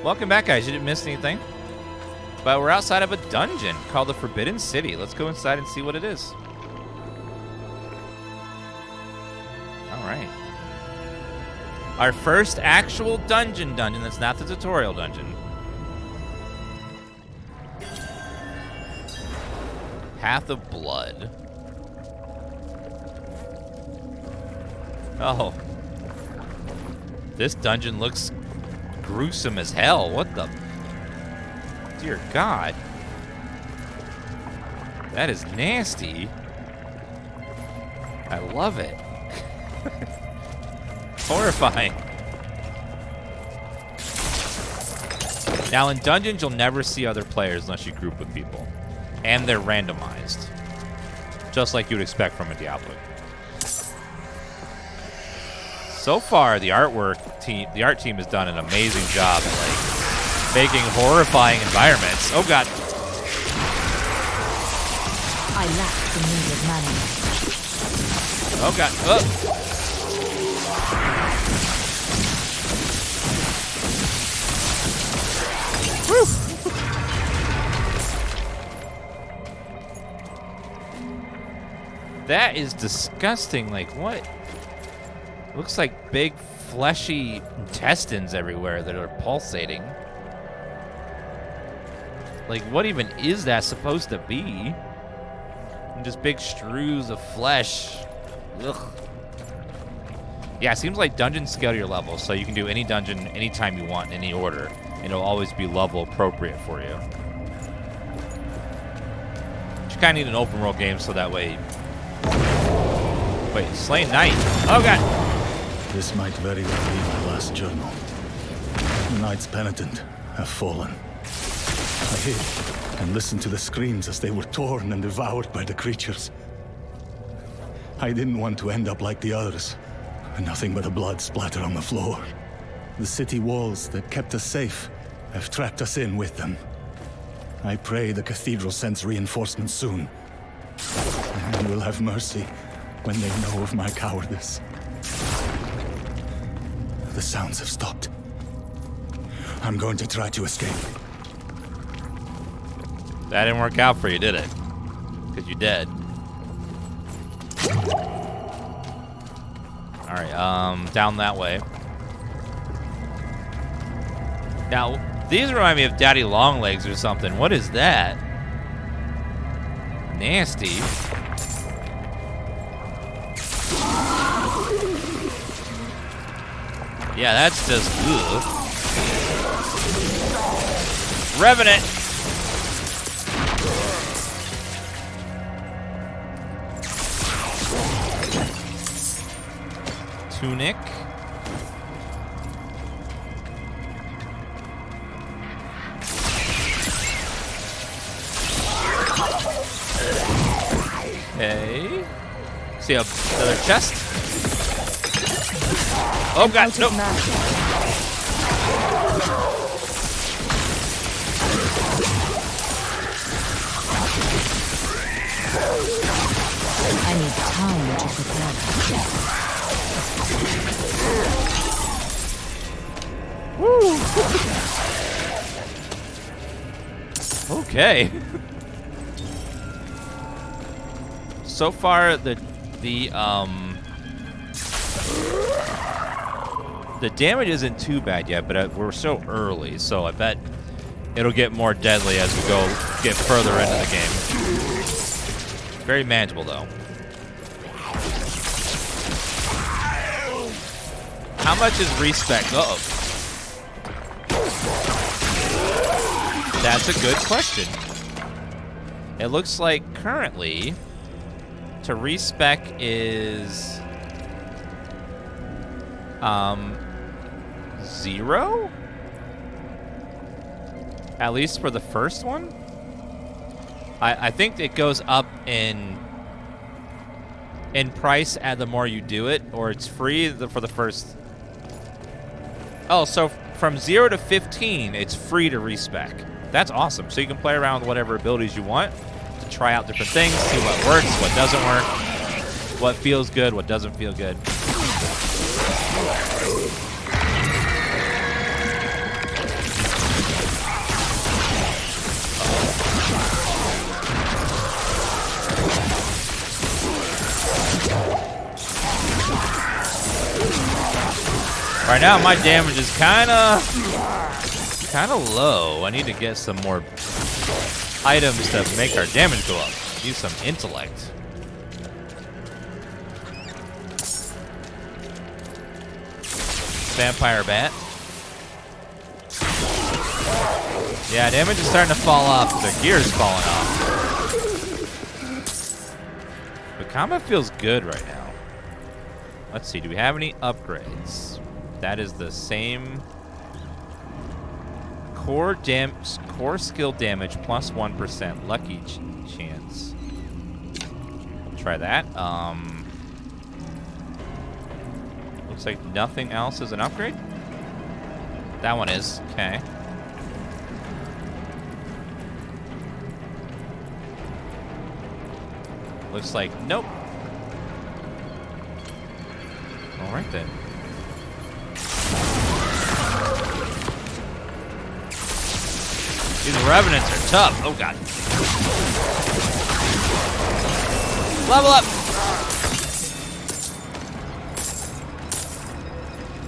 Welcome back, guys. You didn't miss anything. But we're outside of a dungeon called the Forbidden City. Let's go inside and see what it is. All right. Our first actual dungeon that's not the tutorial dungeon. Path of Blood. Oh. This dungeon looks gruesome as hell. What the? Dear God. That is nasty. I love it. Horrifying. Now, in dungeons, you'll never see other players unless you group with people. And they're randomized. Just like you would expect from a Diablo. So far, the art team has done an amazing job at like making horrifying environments. Oh God! I lack the needed money. Oh God! Oh. Woo. That is disgusting. Like what? Looks like big, fleshy intestines everywhere that are pulsating. Like, what even is that supposed to be? And just big strews of flesh. Ugh. Yeah, it seems like dungeons scale to your level, so you can do any dungeon anytime you want, in any order, and it'll always be level appropriate for you. But you kind of need an open world game so that way. Wait, Slain Knight. Oh God. This might very well be my last journal. The Knights penitent have fallen. I hid and listened to the screams as they were torn and devoured by the creatures. I didn't want to end up like the others. Nothing but a blood splatter on the floor. The city walls that kept us safe have trapped us in with them. I pray the cathedral sends reinforcements soon. And will have mercy when they know of my cowardice. The sounds have stopped. I'm going to try to escape. That didn't work out for you, did it? Because you're dead. Alright, down that way. Now, these remind me of Daddy Longlegs or something. What is that? Nasty. Yeah, that's just ugh. Revenant. Tunic. Okay. See another chest. Oh God, no. I need time to prepare. Woo. Okay. So far, the damage isn't too bad yet, but we're so early, so I bet it'll get more deadly as we get further into the game. Very manageable, though. How much is respec? Uh-oh. That's a good question. It looks like currently to respec is 0? At least for the first one? I think it goes up in price the more you do it, or it's free for the first. Oh, so from 0 to 15, it's free to respec. That's awesome. So you can play around with whatever abilities you want to try out different things, see what works, what doesn't work, what feels good, what doesn't feel good. Right now, my damage is kind of low. I need to get some more items to make our damage go up. Use some intellect. Vampire bat. Yeah, damage is starting to fall off. The gear's falling off. But combat feels good right now. Let's see, do we have any upgrades? That is the same core skill damage plus 1%. Lucky chance. We'll try that. Looks like nothing else is an upgrade. That one is. Okay. Looks like nope. All right then. These revenants are tough. Oh god. Level up.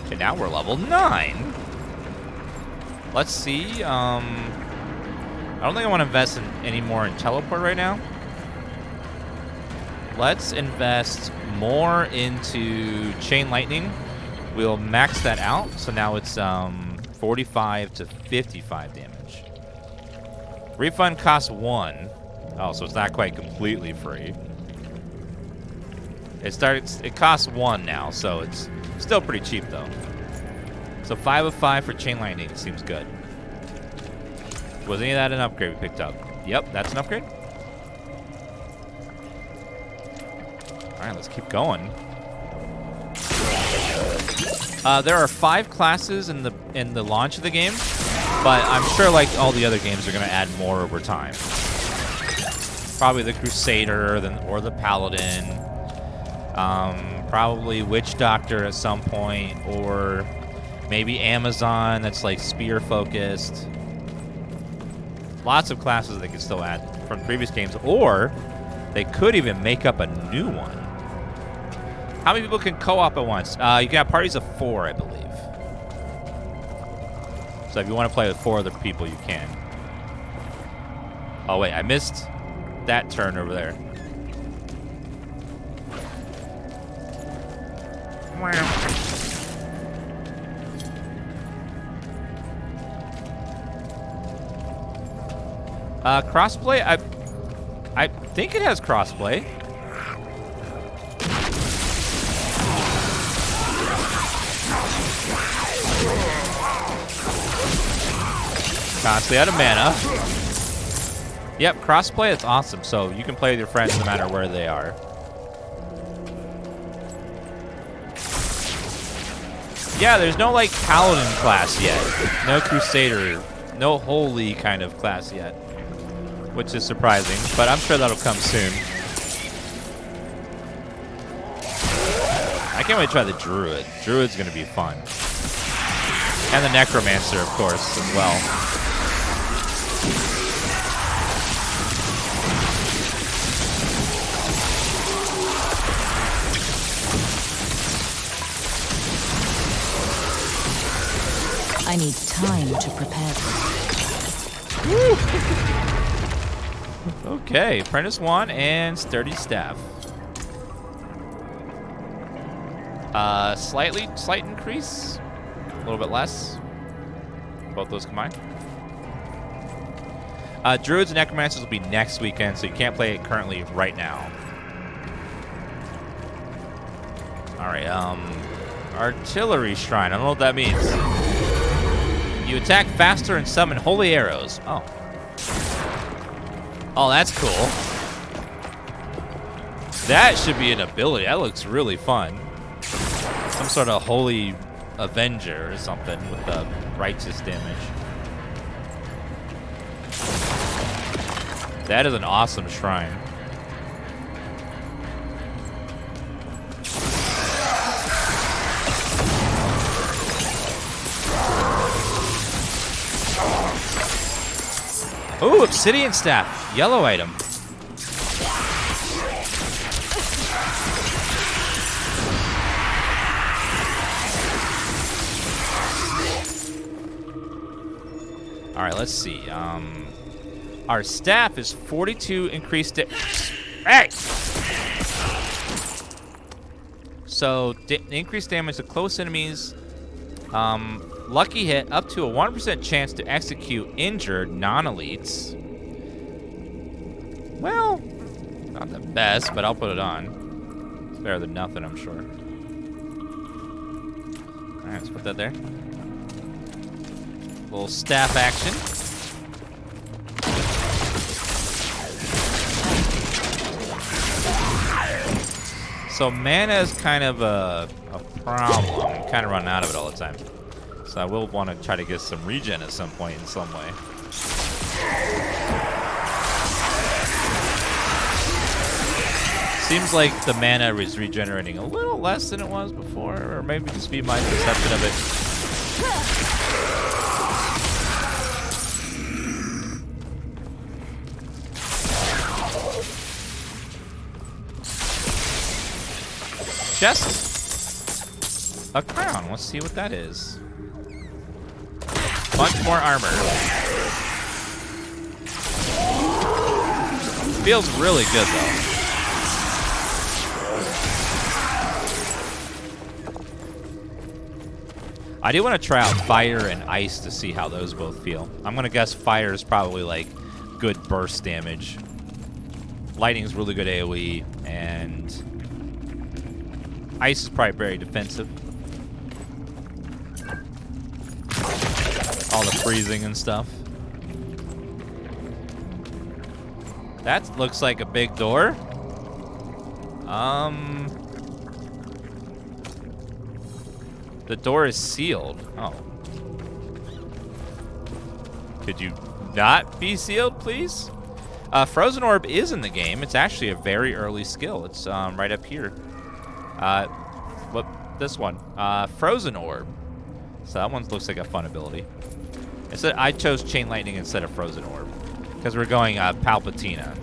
Okay, now we're level 9. Let's see. I don't think I want to invest in any more in teleport right now. Let's invest more into chain lightning. We'll max that out. So now it's 45 to 55 damage. Refund costs 1. Oh, so it's not quite completely free. It costs 1 now, so it's still pretty cheap though. So 5 of 5 for chain lightning seems good. Was any of that an upgrade we picked up? Yep, that's an upgrade. All right, let's keep going. There are 5 classes in the launch of the game, but I'm sure like all the other games are going to add more over time. Probably the Crusader or the Paladin. Probably Witch Doctor at some point, or maybe Amazon that's like spear focused. Lots of classes they could still add from previous games, or they could even make up a new one. How many people can co-op at once? You can have parties of 4, I believe. So if you want to play with 4 other people, you can. Oh wait, I missed that turn over there. Crossplay? I think it has crossplay. Constantly out of mana. Yep, crossplay, it's awesome. So you can play with your friends no matter where they are. Yeah, there's no like Paladin class yet. No Crusader. No holy kind of class yet. Which is surprising, but I'm sure that'll come soon. I can't wait to try the Druid. Druid's gonna be fun. And the Necromancer, of course, as well. I need time to prepare. Okay, Apprentice Wand and Sturdy Staff. Slight increase. A little bit less. Both those combined. Druids and Necromancers will be next weekend, so you can't play it currently right now. Alright, Artillery Shrine. I don't know what that means. You attack faster and summon holy arrows. Oh. Oh, that's cool. That should be an ability. That looks really fun. Some sort of holy avenger or something with the righteous damage. That is an awesome shrine. Ooh, Obsidian Staff. Yellow item. All right, let's see. Our staff is 42 increased. Hey! So increased damage to close enemies. Lucky hit up to a 1% chance to execute injured non-elites. Well, not the best, but I'll put it on. It's better than nothing, I'm sure. All right, let's put that there. Little staff action. So mana is kind of a problem. I'm kind of running out of it all the time. So I will want to try to get some regen at some point in some way. Seems like the mana is regenerating a little less than it was before, or maybe just be my perception of it. Chest. A crown. Let's see what that is. Bunch more armor. Feels really good though. I do want to try out fire and ice to see how those both feel. I'm going to guess fire is probably like good burst damage. Lightning is really good AoE, and ice is probably very defensive. All the freezing and stuff. That looks like a big door. The door is sealed. Oh. Could you not be sealed, please? Frozen Orb is in the game. It's actually a very early skill. It's right up here. What? This one. Frozen Orb. So that one looks like a fun ability. Instead, I chose Chain Lightning instead of Frozen Orb because we're going Palpatina.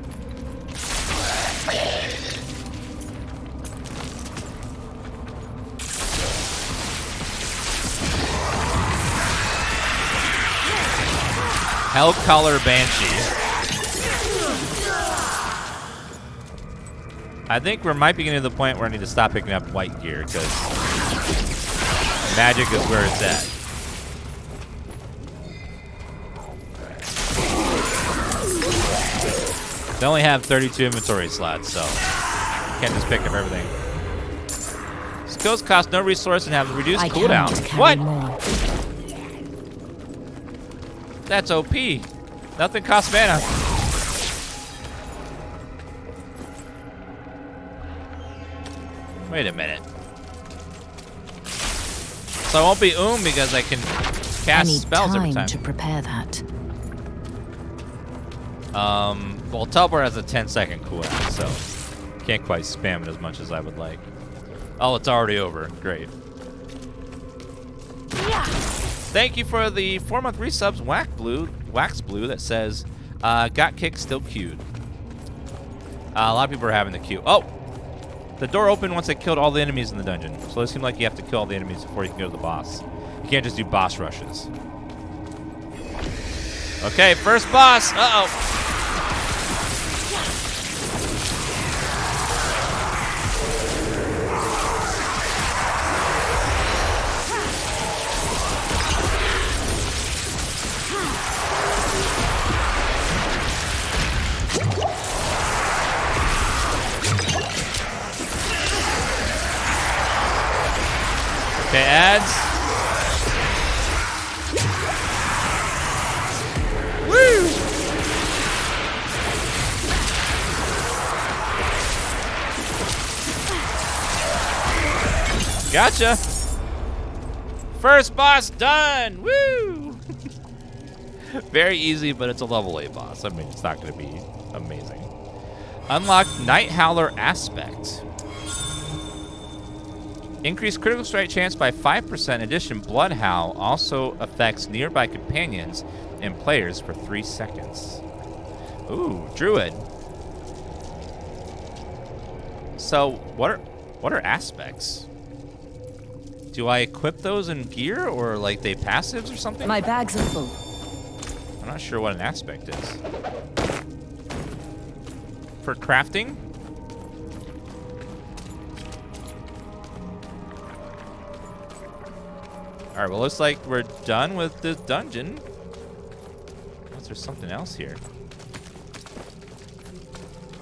Hell Color Banshee. I think we might be getting to the point where I need to stop picking up white gear because magic is where it's at. They only have 32 inventory slots, so can't just pick up everything. Skills cost no resource and have reduced cooldown. What? More. That's OP. Nothing costs mana. Wait a minute. So I won't be because I can cast spells every time. I need time to prepare that. Well, teleport has a 10-second cooldown, so can't quite spam it as much as I would like. Oh, it's already over. Great. Yeah. Thank you for the 4-month resubs, Wax Blue, that says, got kicked, still queued. A lot of people are having the queue. Oh! The door opened once I killed all the enemies in the dungeon. So it seems like you have to kill all the enemies before you can go to the boss. You can't just do boss rushes. Okay, first boss. Uh-oh. Okay, ads. Woo! Gotcha. First boss done. Woo! Very easy, but it's a level 8 boss. I mean, it's not going to be amazing. Unlock Night Howler Aspect. Increase critical strike chance by 5%. In addition, Blood Howl also affects nearby companions and players for 3 seconds. Ooh, Druid. So, what are aspects? Do I equip those in gear, or like they passives or something? My bags are full. I'm not sure what an aspect is. For crafting? Alright, well, looks like we're done with this dungeon. Unless there's something else here.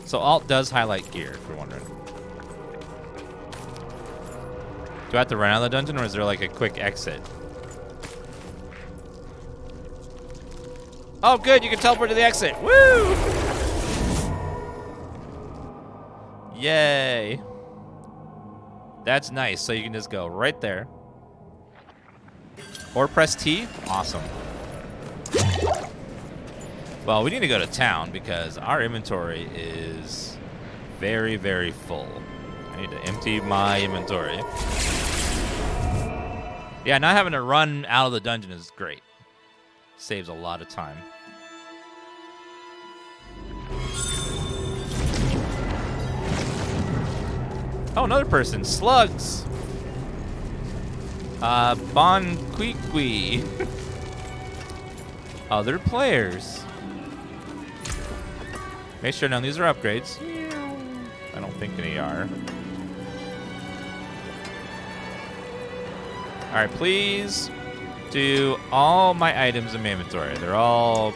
So Alt does highlight gear, if you're wondering. Do I have to run out of the dungeon, or is there like a quick exit? Oh, good, you can teleport to the exit. Woo! Yay. That's nice, so you can just go right there. Or press T. Awesome. Well, we need to go to town because our inventory is very, very full. I need to empty my inventory. Yeah, not having to run out of the dungeon is great. Saves a lot of time. Oh, another person. Slugs. Bon Queequee. Other players. Make sure none of these are upgrades. I don't think any are. Alright, please do all my items in my inventory. They're all...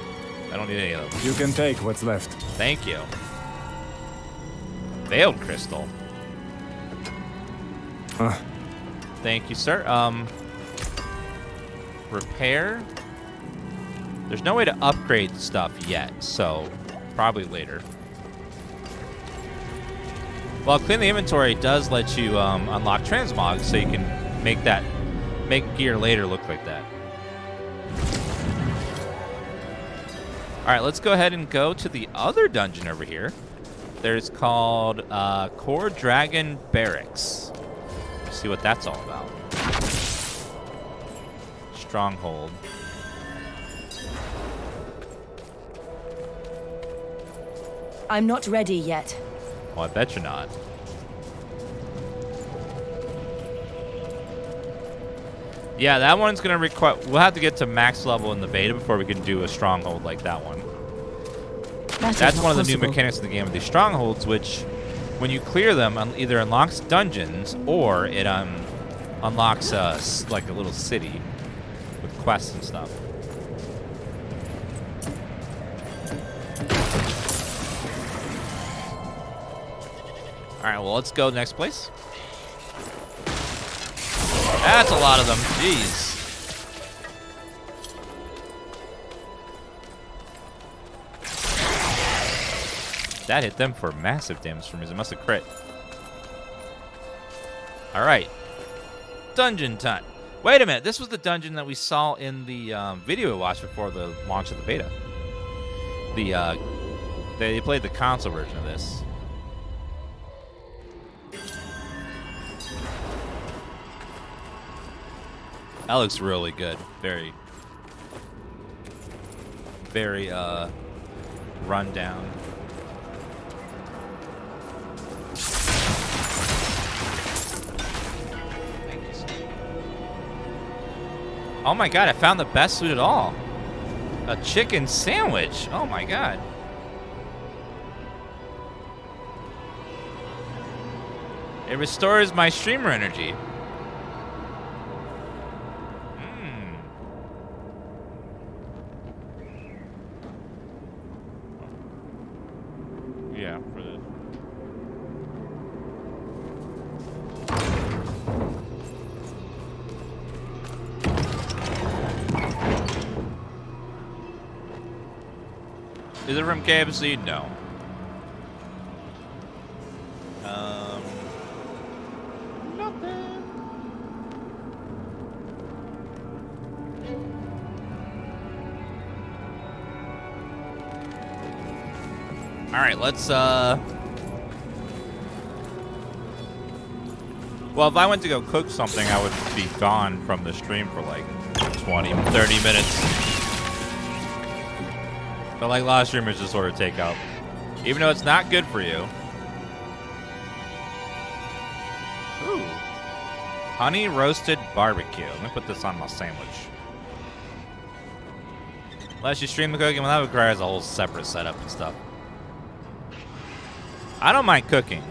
I don't need any of them. You can take what's left. Thank you. Veiled crystal. Huh. Thank you, sir. Repair. There's no way to upgrade stuff yet, so probably later. Well, clean the inventory does let you unlock transmog, so you can make gear later look like that. All right, let's go ahead and go to the other dungeon over here. There's called Core Dragon Barracks. See what that's all about. Stronghold. I'm not ready yet. Oh, I bet you're not. Yeah, that one's gonna require. We'll have to get to max level in the beta before we can do a stronghold like that one. That's one of the new mechanics in the game of these strongholds, which, when you clear them, either unlocks dungeons or it unlocks like a little city with quests and stuff. All right, well, let's go next place. That's a lot of them. Jeez. That hit them for massive damage from me. It must have crit. All right. Dungeon time. Wait a minute. This was the dungeon that we saw in the video we watched before the launch of the beta. They played the console version of this. That looks really good. Very, very run down. Oh my god, I found the best loot at all. A chicken sandwich. Oh my god. It restores my streamer energy. Yeah, for this. Is it from KFC? No. Nothing. All right, let's well, if I went to go cook something, I would be gone from the stream for like 20, 30 minutes. But like a lot of streamers just order takeout. Even though it's not good for you. Ooh. Honey roasted barbecue. Let me put this on my sandwich. Unless you stream the cooking, well, that requires a whole separate setup and stuff. I don't mind cooking.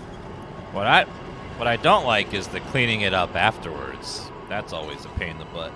What I don't like is the cleaning it up afterwards. That's always a pain in the butt.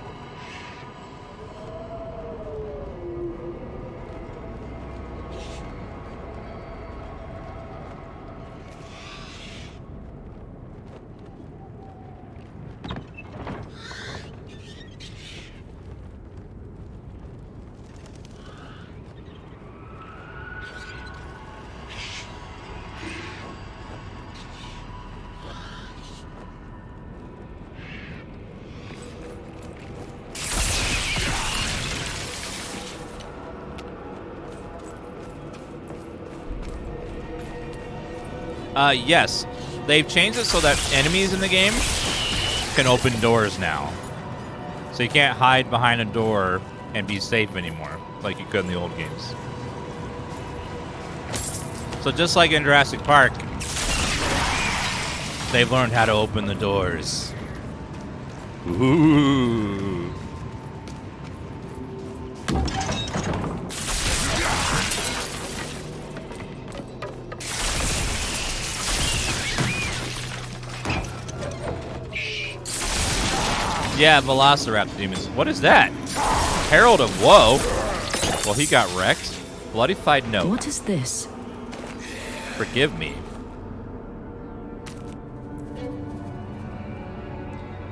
Yes. They've changed it so that enemies in the game can open doors now. So you can't hide behind a door and be safe anymore, like you could in the old games. So just like in Jurassic Park, they've learned how to open the doors. Ooh. Yeah, Velociraptor demons. What is that? Herald of Woe? Well, he got wrecked. Bloodified note. What is this? Forgive me.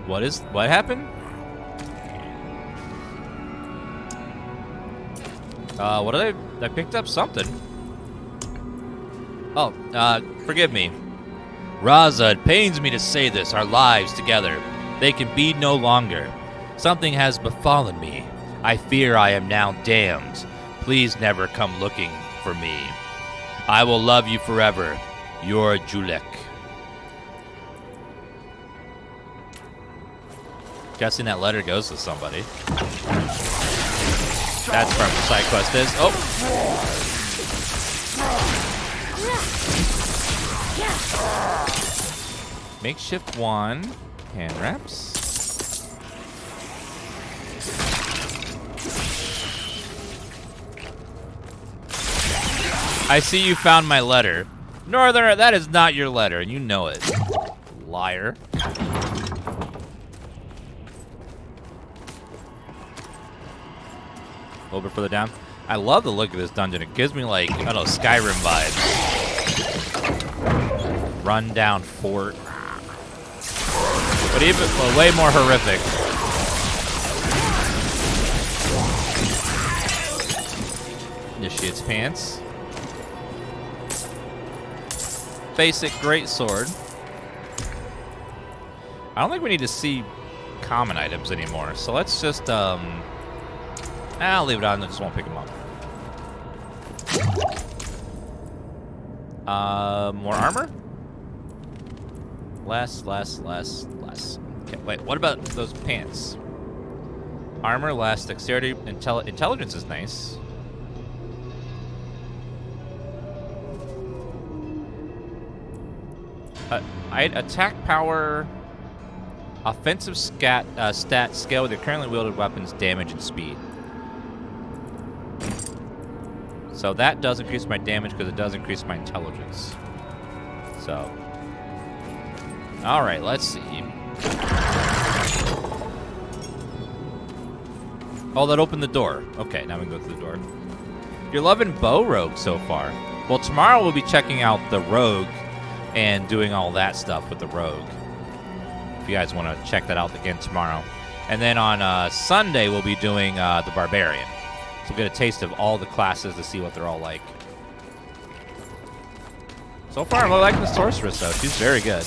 What happened? What did I picked up something. Oh, forgive me. Raza, it pains me to say this, our lives together, they can be no longer. Something has befallen me. I fear I am now damned. Please never come looking for me. I will love you forever. Your Julek. Guessing that letter goes to somebody. That's from side quest is. Oh. Makeshift 1. Hand wraps. I see you found my letter. Northerner, that is not your letter, and you know it. Liar. A little bit further down. I love the look of this dungeon. It gives me, like, I don't know, Skyrim vibes. Rundown fort. But even way more horrific. Initiate's pants. Basic greatsword. I don't think we need to see common items anymore. So let's just I'll leave it on. I just won't pick them up. More armor. Less. Okay, wait, what about those pants? Armor, less, dexterity, intelligence is nice. I attack power, offensive stat scale with your currently wielded weapons, damage, and speed. So that does increase my damage because it does increase my intelligence. So, all right, let's see. Oh, that opened the door. Okay, now we can go through the door. You're loving Bow Rogue so far. Well, tomorrow we'll be checking out the Rogue and doing all that stuff with the Rogue. If you guys want to check that out again tomorrow. And then on Sunday, we'll be doing the Barbarian. So we'll get a taste of all the classes to see what they're all like. So far, I'm really liking the Sorceress, though. She's very good.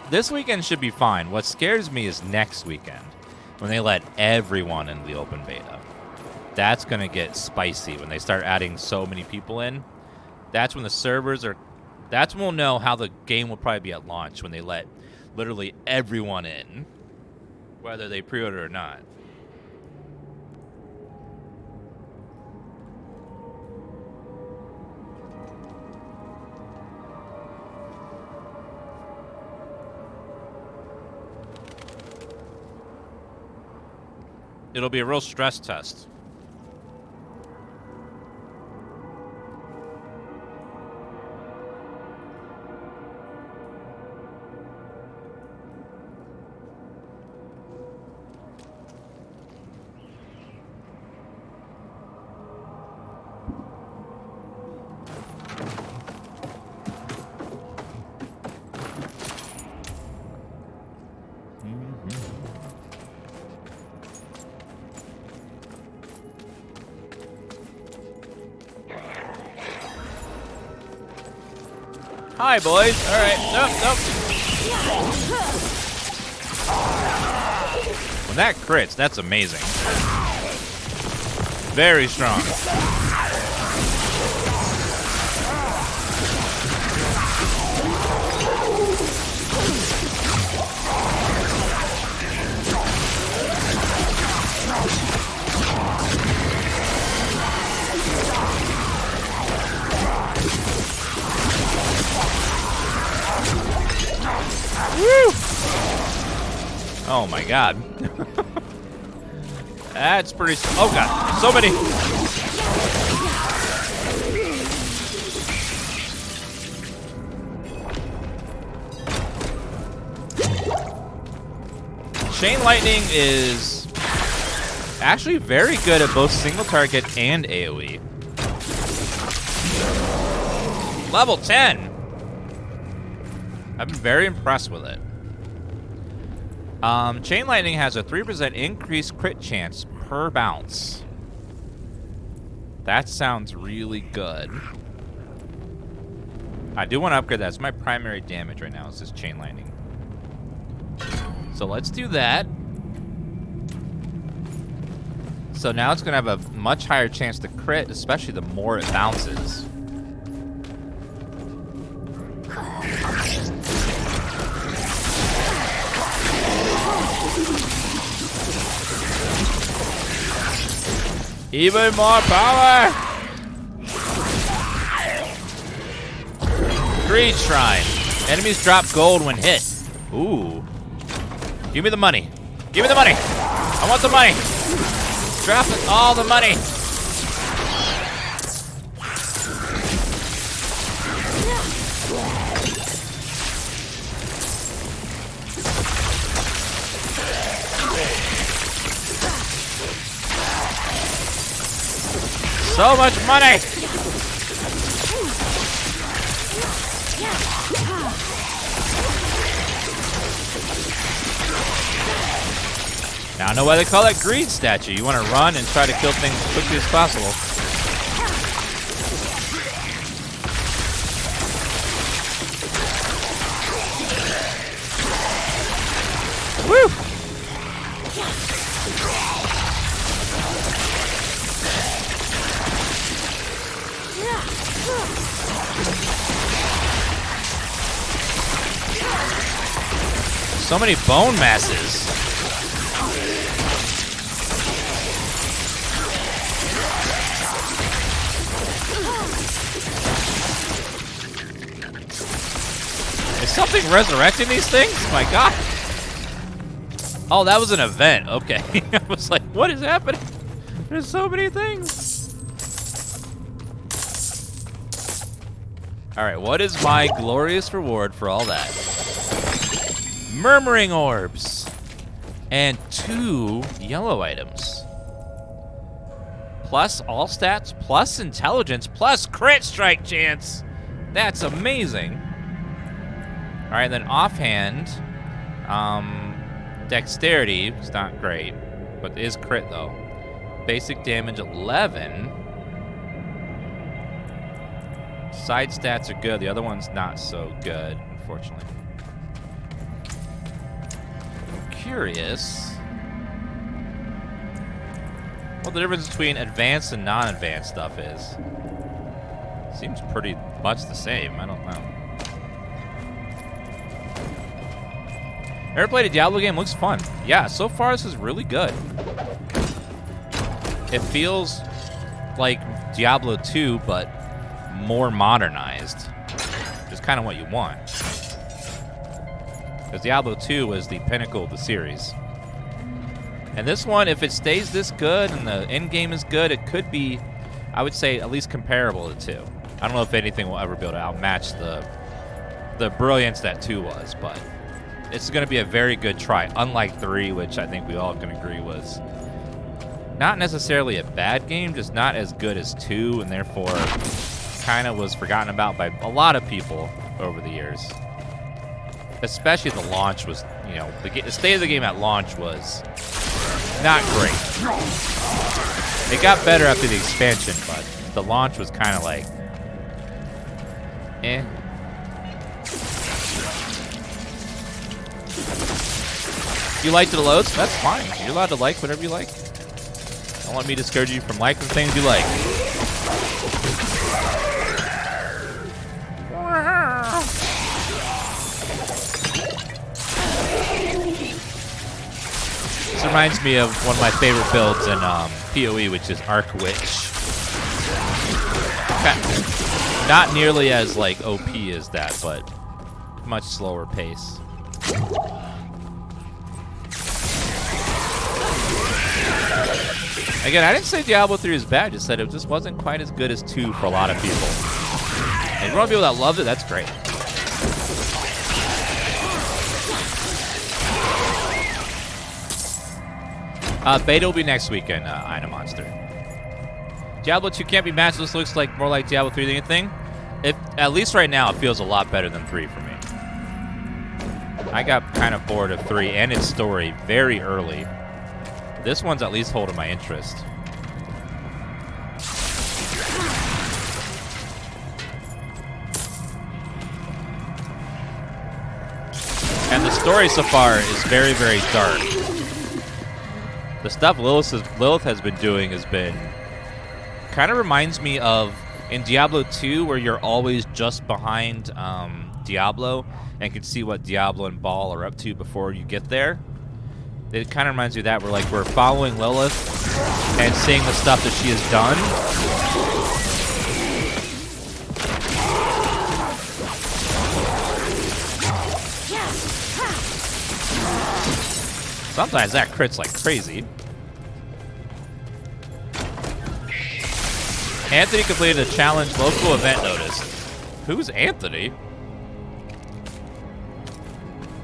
This weekend should be fine. What scares me is next weekend, when they let everyone in the open beta. That's going to get spicy when they start adding so many people in. That's when the servers are... That's when we'll know how the game will probably be at launch, when they let literally everyone in, whether they pre-order or not. It'll be a real stress test. Hi, boys. All right. Nope. When that crits, that's amazing. Very strong. Woo! Oh my god. That's pretty. Oh god, so many. Chain Lightning is actually very good at both single target and AoE. Level 10. I've been very impressed with it. Chain Lightning has a 3% increased crit chance per bounce. That sounds really good. I do want to upgrade that. It's my primary damage right now, is this Chain Lightning. So let's do that. So now it's going to have a much higher chance to crit, especially the more it bounces. Even more power! Greed Shrine. Enemies drop gold when hit. Ooh. Give me the money. Give me the money. I want the money. Drop all the money. So much money! Now I know why they call it Greed Statue. You want to run and try to kill things as quickly as possible. Woo! So many bone masses. Is something resurrecting these things? My god. Oh, that was an event. Okay. I was like, what is happening? There's so many things. All right, what is my glorious reward for all that? Murmuring Orbs. And 2 yellow items. Plus all stats, plus intelligence, plus crit strike chance. That's amazing. All right, then offhand, dexterity is not great, but is crit though. Basic damage 11. Side stats are good. The other one's not so good, unfortunately. Curious what the difference between advanced and non-advanced stuff is. Seems pretty much the same. I don't know. Ever played a Diablo game? Looks fun. Yeah, so far this is really good. It feels like Diablo 2, but more modernized. Which is kind of what you want. Because Diablo 2 was the pinnacle of the series. And this one, if it stays this good and the end game is good, it could be, I would say, at least comparable to 2. I don't know if anything will ever be able to outmatch the brilliance that 2 was, but it's going to be a very good try, unlike 3, which I think we all can agree was not necessarily a bad game, just not as good as 2, and therefore kind of was forgotten about by a lot of people over the years. Especially the launch was, you know, the state of the game at launch was not great. It got better after the expansion, but the launch was kind of like, eh. You liked the loads? That's fine. You're allowed to like whatever you like. Don't let me discourage you from liking things you like. This reminds me of one of my favorite builds in PoE, which is Arc Witch. Okay. Not nearly as like OP as that, but much slower pace. Again, I didn't say Diablo 3 is bad, I just said it just wasn't quite as good as 2 for a lot of people. And for people that loved it, that's great. Beta will be next weekend, Ina Monster. Diablo 2 can't be matched. This looks like more like Diablo 3 than anything. At least right now, it feels a lot better than 3 for me. I got kind of bored of 3 and its story very early. This one's at least holding my interest. And the story so far is very, very dark. The stuff Lilith has been doing has been... kind of reminds me of in Diablo 2, where you're always just behind Diablo and can see what Diablo and Baal are up to before you get there. It kind of reminds me of that, where like we're following Lilith and seeing the stuff that she has done. Sometimes that crits like crazy. Anthony completed a challenge local event notice. Who's Anthony?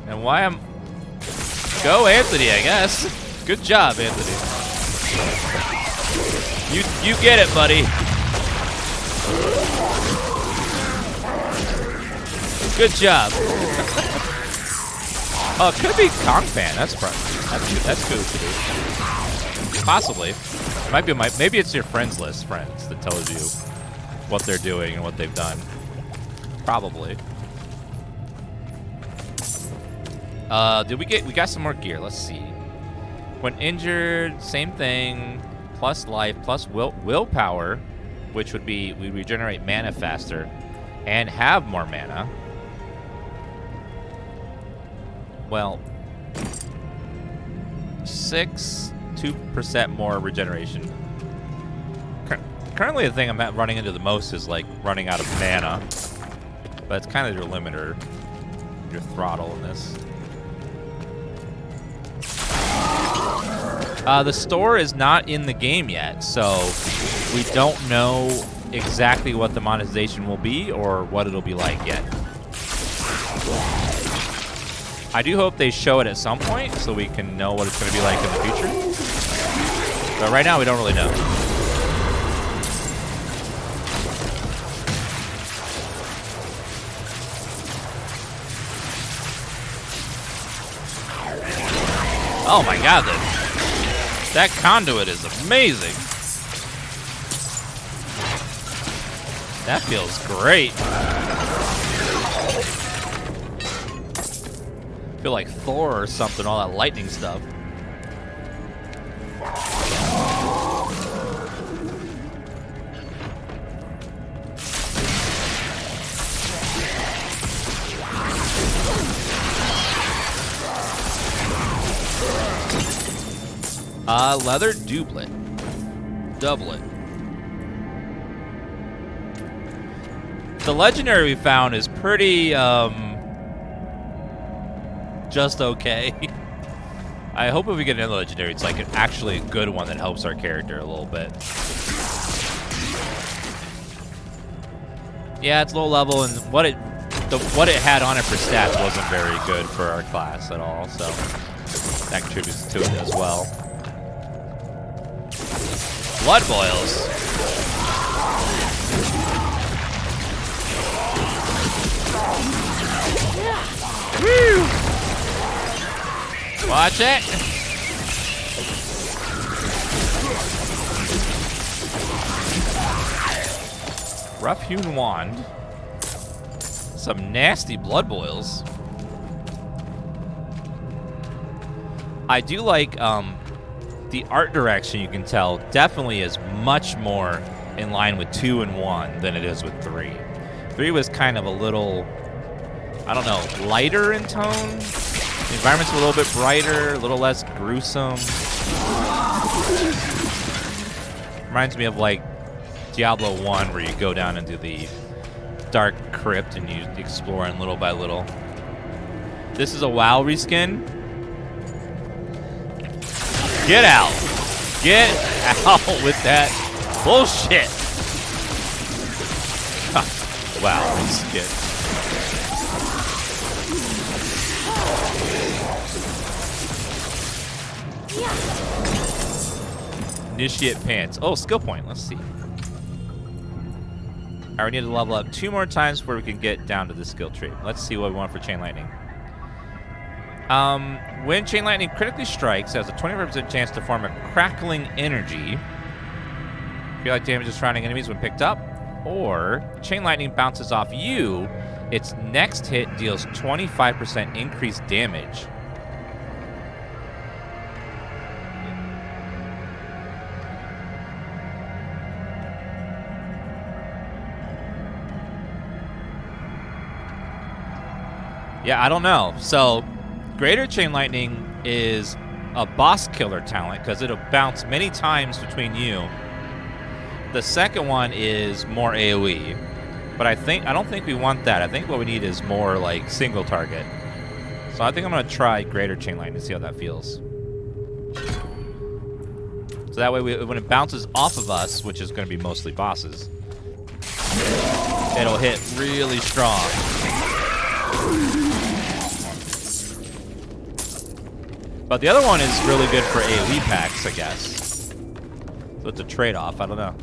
And why am... Go Anthony, I guess. Good job, Anthony. You get it, buddy. Good job. Oh, it could be Kongpan. That's good to do. Possibly. It might be maybe it's your friends list, friends, that tells you what they're doing and what they've done. Probably. We got some more gear. Let's see. When injured, same thing. Plus life, plus willpower, which would be we regenerate mana faster and have more mana. Well, 2% more regeneration. Currently, the thing I'm running into the most is like running out of mana, but it's kind of your limiter, your throttle in this. The store is not in the game yet, so we don't know exactly what the monetization will be or what it'll be like yet. I do hope they show it at some point so we can know what it's going to be like in the future. But right now, we don't really know. Oh my god, that conduit is amazing. That feels great. I feel like Thor or something, all that lightning stuff. Leather doublet. The legendary we found is pretty, just okay. I hope if we get another legendary, it's like actually a good one that helps our character a little bit. Yeah, it's low level, and what it had on it for stats wasn't very good for our class at all, so that contributes to it as well. Blood boils. Woo! Watch it. Rough-hewn wand. Some nasty blood boils. I do like the art direction, you can tell, definitely is much more in line with 2 and 1 than it is with 3. 3 was kind of a little, I don't know, lighter in tone. The environment's a little bit brighter, a little less gruesome. Reminds me of like Diablo 1, where you go down into the dark crypt and you explore in little by little. This is a WoW reskin. Get out. Get out with that bullshit. WoW reskin. Initiate pants. Oh, skill point. Let's see. All right, we need to level up 2 more times before we can get down to the skill tree. Let's see what we want for Chain Lightning. When Chain Lightning critically strikes, it has a 20% chance to form a crackling energy. Feel like damage is surrounding enemies when picked up. Or Chain Lightning bounces off you. Its next hit deals 25% increased damage. Yeah, I don't know. So, Greater Chain Lightning is a boss killer talent because it'll bounce many times between you. The second one is more AoE, but I don't think we want that. I think what we need is more like single target. So I think I'm gonna try Greater Chain Lightning to see how that feels. So that way, when it bounces off of us, which is gonna be mostly bosses, it'll hit really strong. But the other one is really good for AoE packs, I guess. So it's a trade-off. I don't know.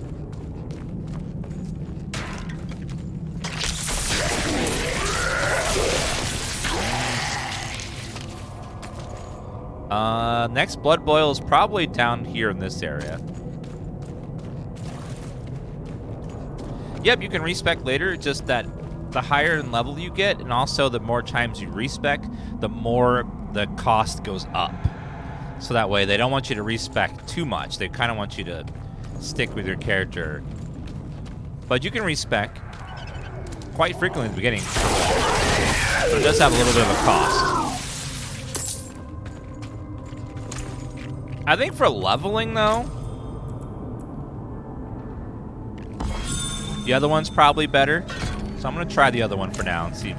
Next Blood Boil is probably down here in this area. Yep, you can respec later. Just that the higher in level you get, and also the more times you respec, the more the cost goes up. So that way, they don't want you to respec too much. They kind of want you to stick with your character. But you can respec quite frequently in the beginning. But it does have a little bit of a cost. I think for leveling, though, the other one's probably better. So I'm going to try the other one for now and see.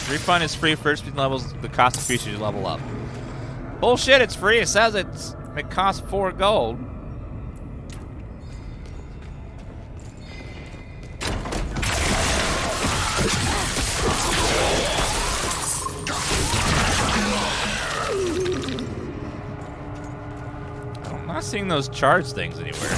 Refund is free for 15 levels. The cost increases you level up. Bullshit, it's free. It says it costs 4 gold. I'm not seeing those charge things anywhere.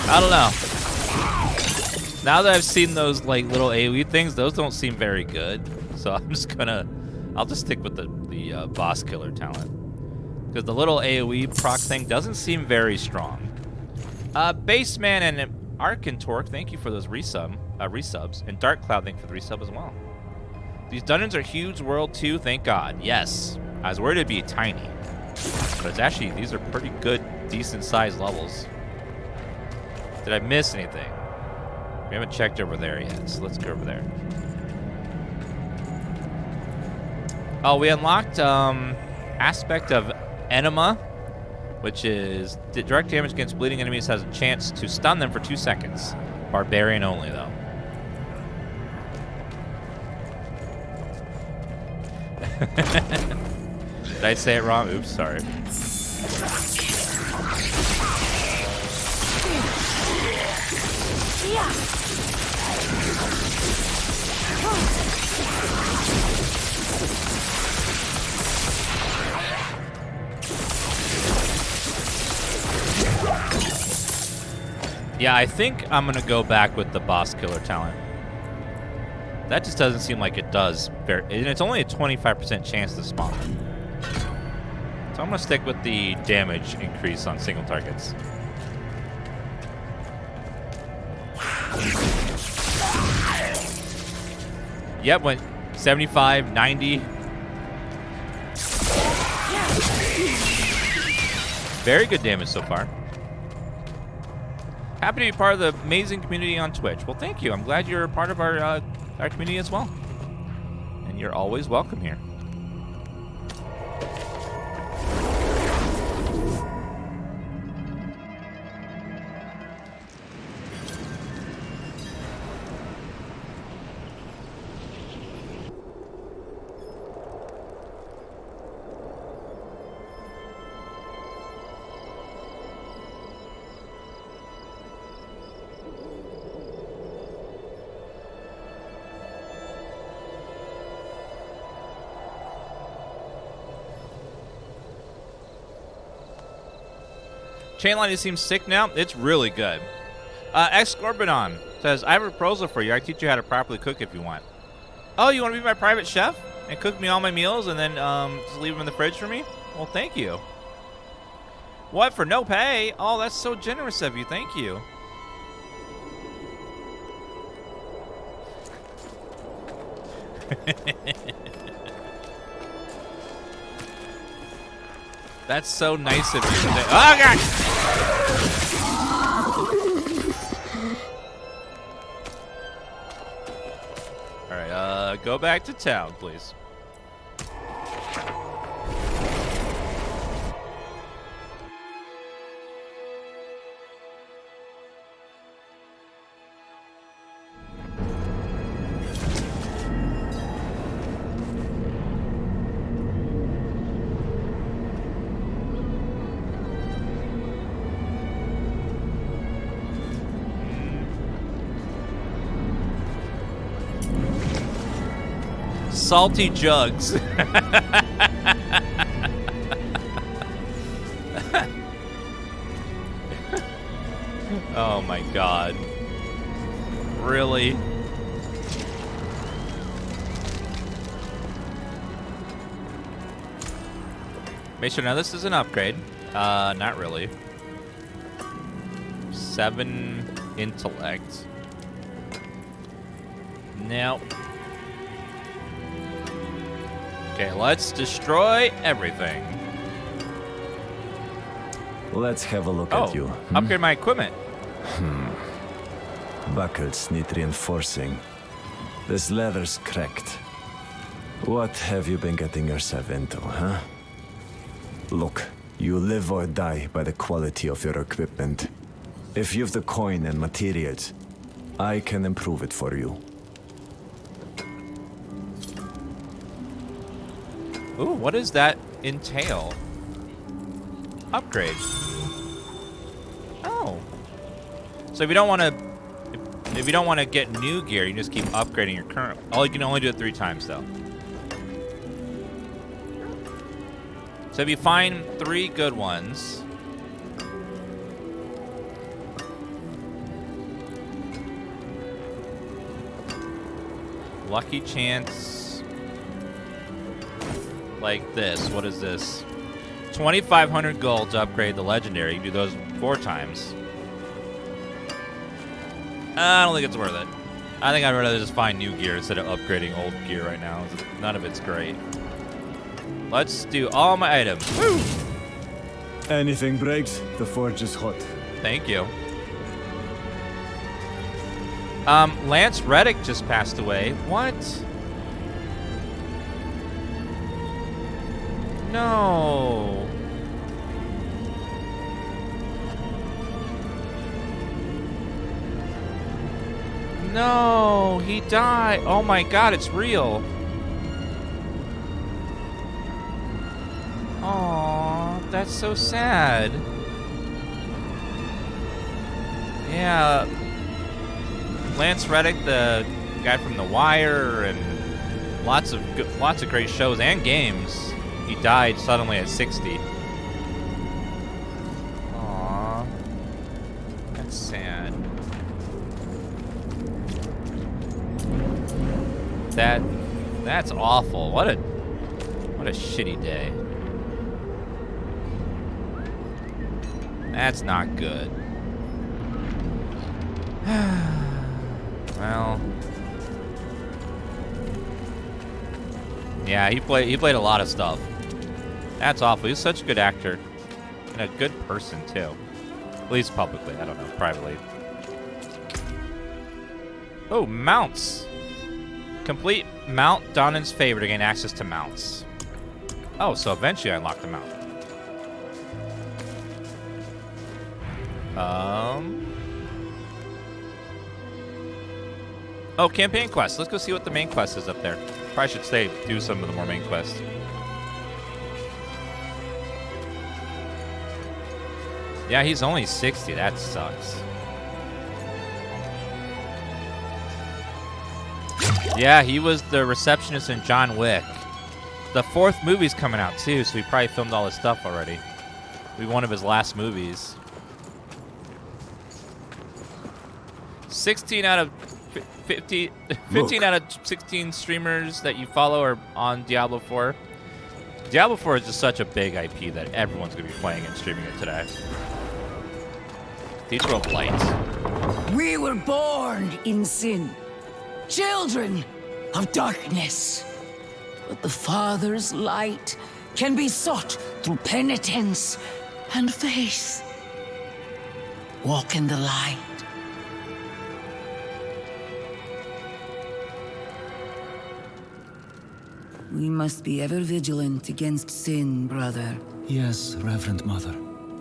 I don't know. Now that I've seen those like little AoE things, those don't seem very good. So I'm just gonna, I'll just stick with the boss killer talent. Because the little AoE proc thing doesn't seem very strong. Baseman and Arkentorque, thank you for those resubs. And Dark Cloud, thank you for the resub as well. These dungeons are huge, world 2, thank God. Yes, I was worried it'd be tiny. But it's actually, these are pretty good, decent sized levels. Did I miss anything? We haven't checked over there yet, so let's go over there. Oh, we unlocked aspect of Enema, which is direct damage against bleeding enemies has a chance to stun them for 2 seconds. Barbarian only, though. Did I say it wrong? Oops, sorry. Yeah, I think I'm gonna go back with the boss killer talent. That just doesn't seem like it does. And it's only a 25% chance to spawn. So I'm gonna stick with the damage increase on single targets. Yep, went 75, 90. Very good damage so far. Happy to be part of the amazing community on Twitch. Well, thank you. I'm glad you're a part of our community as well. And you're always welcome here. Chainline seems sick now. It's really good. X-Scorbidon says, I have a proposal for you. I teach you how to properly cook if you want. Oh, you want to be my private chef? And cook me all my meals and then just leave them in the fridge for me? Well, thank you. What, for no pay? Oh, that's so generous of you. Thank you. That's so nice of you. Oh, God! All right, go back to town, please. Salty jugs. Oh my God. Really? Make sure now this is an upgrade. Not really. 7 intellect. Now. Okay, let's destroy everything. Let's have a look at you. Upgrade my equipment. Buckles need reinforcing. This leather's cracked. What have you been getting yourself into, huh? Look, you live or die by the quality of your equipment. If you've the coin and materials, I can improve it for you. Ooh, what does that entail? Upgrade. Oh. So if you don't want to get new gear, you just keep upgrading your current. Oh, you can only do it 3 times though. So if you find 3 good ones, lucky chance. Like this. What is this? 2,500 gold to upgrade the legendary. You can do those 4 times. I don't think it's worth it. I think I'd rather just find new gear instead of upgrading old gear right now. None of it's great. Let's do all my items. Woo! Anything breaks, the forge is hot. Thank you. Lance Reddick just passed away. What? No. No, he died. Oh my god, it's real. Aw, that's so sad. Yeah. Lance Reddick, the guy from The Wire and lots of great shows and games. He died suddenly at 60. Aw. That's sad. That's awful. What a shitty day. That's not good. Well, yeah, he played a lot of stuff. That's awful. He's such a good actor and a good person too. At least publicly. I don't know, privately. Oh, mounts. Complete Mount Donan's favor to gain access to mounts. Oh, so eventually I unlock the mount. Oh, campaign quest. Let's go see what the main quest is up there. Probably should stay, do some of the more main quests. Yeah, he's only 60. That sucks. Yeah, he was the receptionist in John Wick. The 4th movie's coming out too, so he probably filmed all his stuff already. It'll be one of his last movies. 16 out of 15 out of 16 streamers that you follow are on Diablo 4. Diablo 4 is just such a big IP that everyone's going to be playing and streaming it today. Cathedral of Light. We were born in sin, children of darkness. But the Father's light can be sought through penitence and faith. Walk in the light. We must be ever vigilant against sin, brother. Yes, Reverend Mother.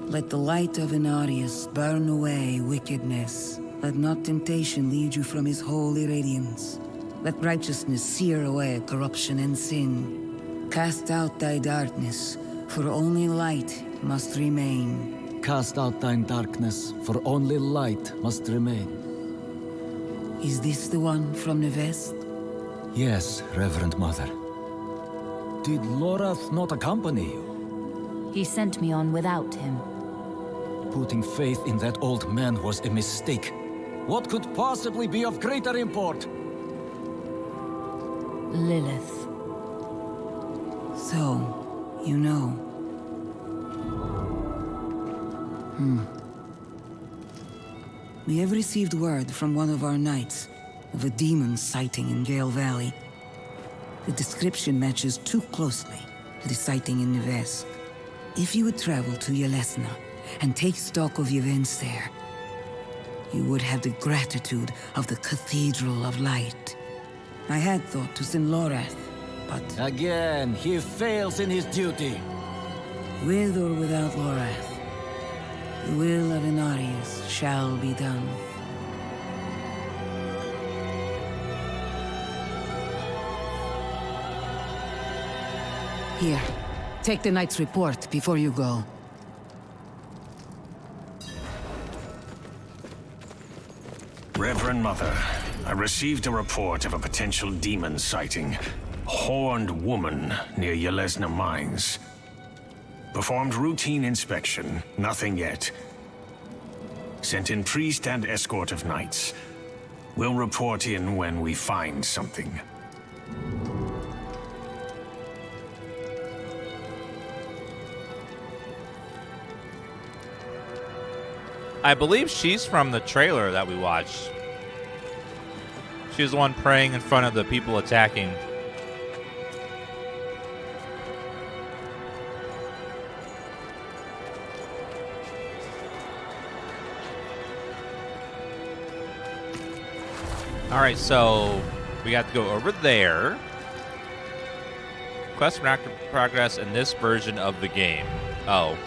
Let the light of Inarius burn away wickedness. Let not temptation lead you from his holy radiance. Let righteousness sear away corruption and sin. Cast out thy darkness, for only light must remain. Cast out thine darkness, for only light must remain. Is this the one from the west? Yes, Reverend Mother. Did Lorath not accompany you? He sent me on without him. Putting faith in that old man was a mistake. What could possibly be of greater import? Lilith. So, you know. We have received word from one of our knights of a demon sighting in Gale Valley. The description matches too closely to the sighting in the west. If you would travel to Yelesna and take stock of the events there, you would have the gratitude of the Cathedral of Light. I had thought to send Lorath, but Again, he fails in his duty. with or without Lorath, the will of Inarius shall be done. Here, take the knight's report before you go. Reverend Mother, I received a report of a potential demon sighting. Horned woman near Yelesna Mines. Performed routine inspection, nothing yet. Sent in priest and escort of knights. We'll report in when we find something. I believe she's from the trailer that we watched. She was the one praying in front of the people attacking. All right, so we got to go over there. Quest for active progress in this version of the game. Oh.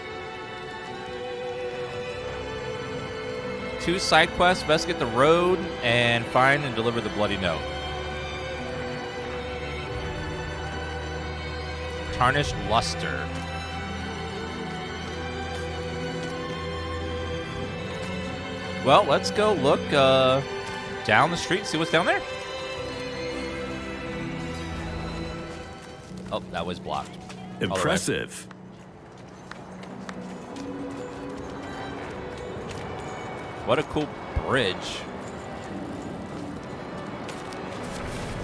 2 side quests, investigate the road, and find and deliver the bloody note. Tarnished luster. Well, let's go look down the street and see what's down there. Oh, that was blocked. Impressive. What a cool bridge.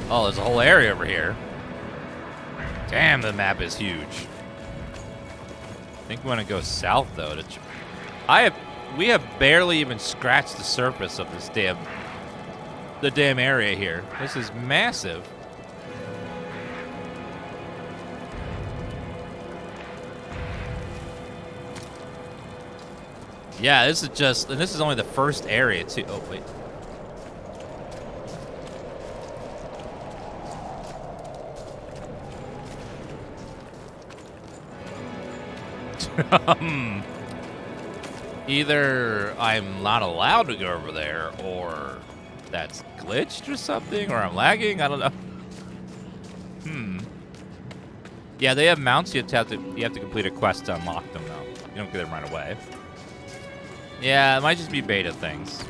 Oh, there's a whole area over here. Damn, the map is huge. I think we want to go south, though. We have barely even scratched the surface of this damn area here. This is massive. Yeah, this is only the first area too. Oh wait. Either I'm not allowed to go over there, or that's glitched or something, or I'm lagging. I don't know. Yeah, they have mounts. You have to complete a quest to unlock them, though. You don't get them right away. Yeah, it might just be beta things.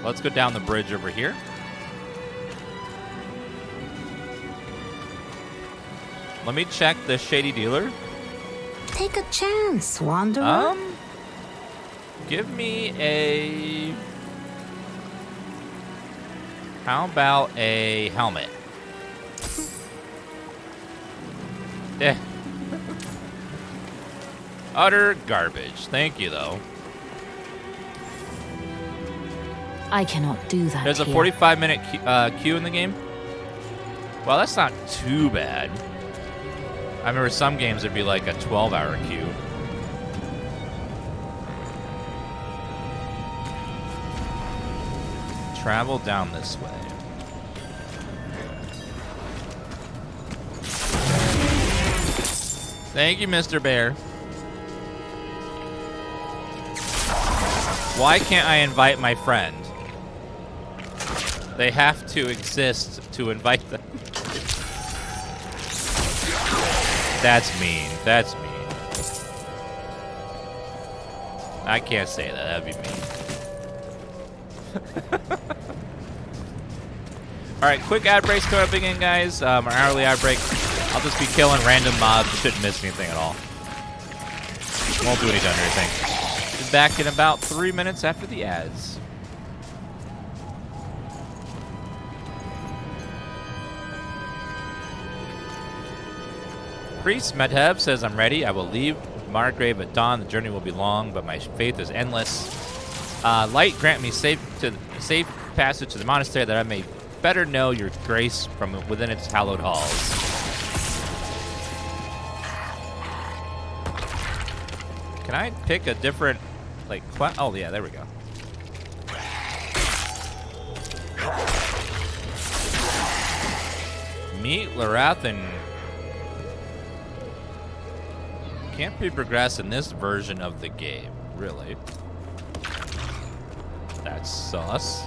Let's go down the bridge over here. Let me check the shady dealer. Take a chance, wanderer. Give me a... How about a helmet? Yeah. Utter garbage. Thank you, though. I cannot do that. There's a 45-minute queue in the game. Well, that's not too bad. I remember some games would be like a 12-hour queue. Travel down this way. Thank you, Mr. Bear. Why can't I invite my friend? They have to exist to invite them. That's mean. That's mean. I can't say that. That'd be mean. Alright, quick ad breaks coming up again, guys. Our hourly ad break. I'll just be killing random mobs. Shouldn't miss anything at all. Won't do any done or anything. Be back in about 3 minutes after the ads. Priest Medheb says, I'm ready. I will leave Margrave at dawn. The journey will be long, but my faith is endless. Light, grant me safe passage to the monastery that I may better know your grace from within its hallowed halls. Can I pick a different, like, oh, yeah, there we go. Meet Larathan. Can't be progressed in this version of the game, really. That's sus.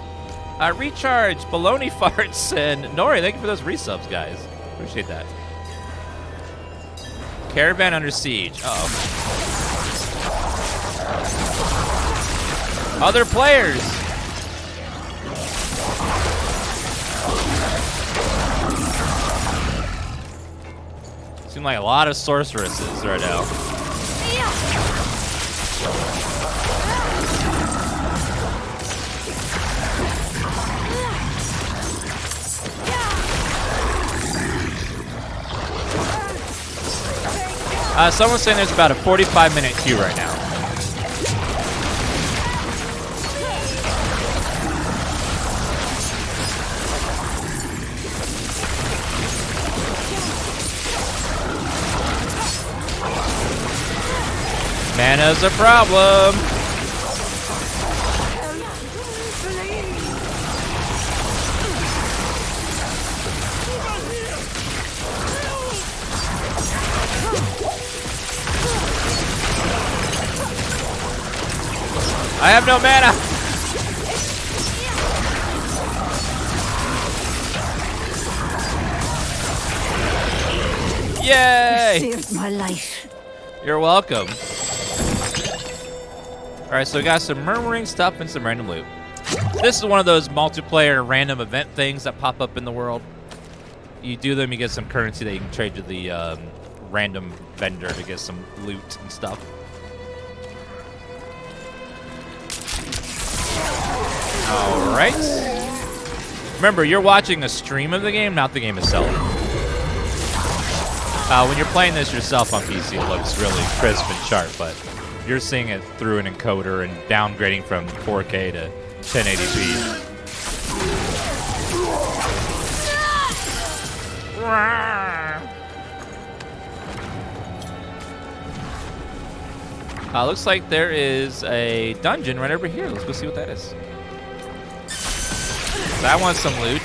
Recharge, baloney farts, and Nori, thank you for those resubs, guys. Appreciate that. Caravan under siege. Uh-oh. Other players! Seem like a lot of sorceresses right now. Someone's saying there's about a 45-minute queue right now. Mana's a problem. I have no mana. Yay! You saved my life. You're welcome. All right, so we got some murmuring stuff and some random loot. This is one of those multiplayer random event things that pop up in the world. You do them, you get some currency that you can trade to the random vendor to get some loot and stuff. All right. Remember, you're watching a stream of the game, not the game itself. When you're playing this yourself on PC, it looks really crisp and sharp, but you're seeing it through an encoder and downgrading from 4K to 1080p. Looks like there is a dungeon right over here. Let's go see what that is. I want some loot.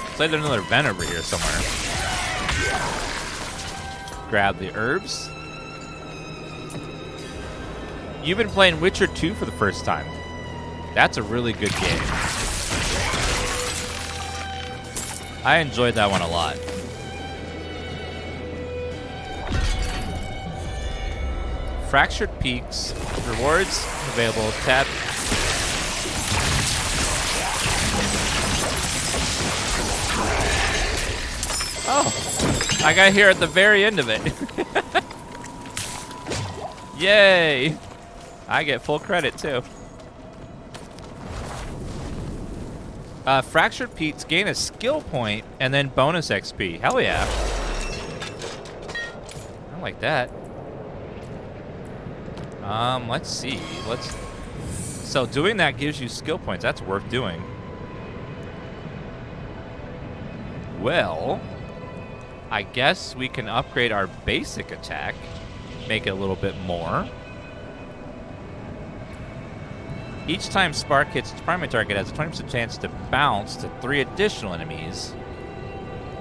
Looks like there's another vent over here somewhere. Grab the herbs. You've been playing Witcher 2 for the first time. That's a really good game. I enjoyed that one a lot. Fractured Peaks. Rewards available. Tab. Oh, I got here at the very end of it. Yay! I get full credit too. Fractured Peaks gain a skill point and then bonus XP. Hell yeah. I like that. Let's see. So doing that gives you skill points. That's worth doing. Well, I guess we can upgrade our basic attack, make it a little bit more. Each time Spark hits its primary target, it has a 20% chance to bounce to 3 additional enemies.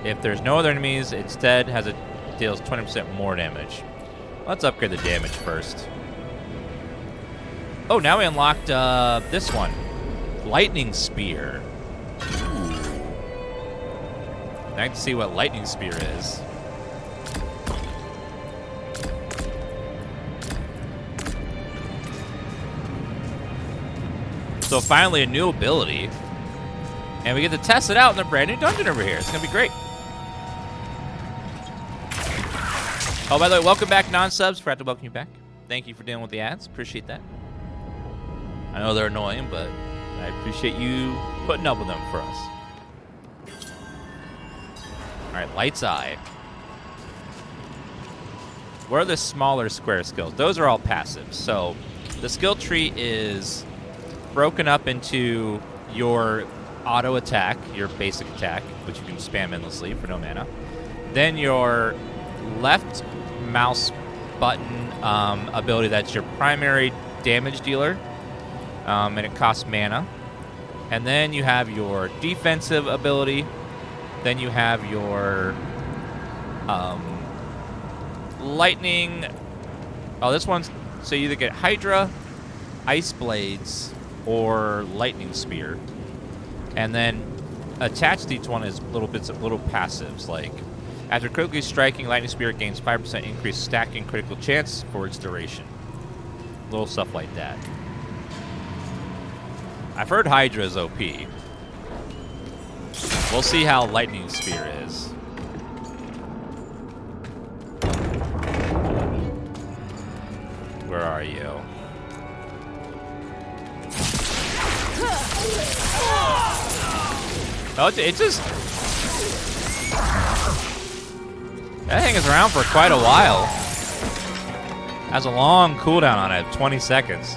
If there's no other enemies, it instead deals 20% more damage. Let's upgrade the damage first. Oh, now we unlocked this one. Lightning Spear. Ooh. I can see what Lightning Spear is. So finally a new ability. And we get to test it out in the brand new dungeon over here. It's going to be great. Oh, by the way, welcome back, non-subs. Forgot to welcome you back. Thank you for dealing with the ads. Appreciate that. I know they're annoying, but I appreciate you putting up with them for us. All right, Light's Eye. What are the smaller square skills? Those are all passives. So the skill tree is broken up into your auto attack, your basic attack, which you can spam endlessly for no mana. Then your left mouse button ability, that's your primary damage dealer, and it costs mana. And then you have your defensive ability. Then you have your lightning. Oh, this one's, so you either get Hydra, Ice Blades, or Lightning Spear. And then attached to each one is little passives, like after critically striking, Lightning Spear gains 5% increased stacking critical chance for its duration. Little stuff like that. I've heard Hydra is OP. We'll see how Lightning Spear is. Where are you? Oh, it just... That hangs around for quite a while. Has a long cooldown on it, 20 seconds.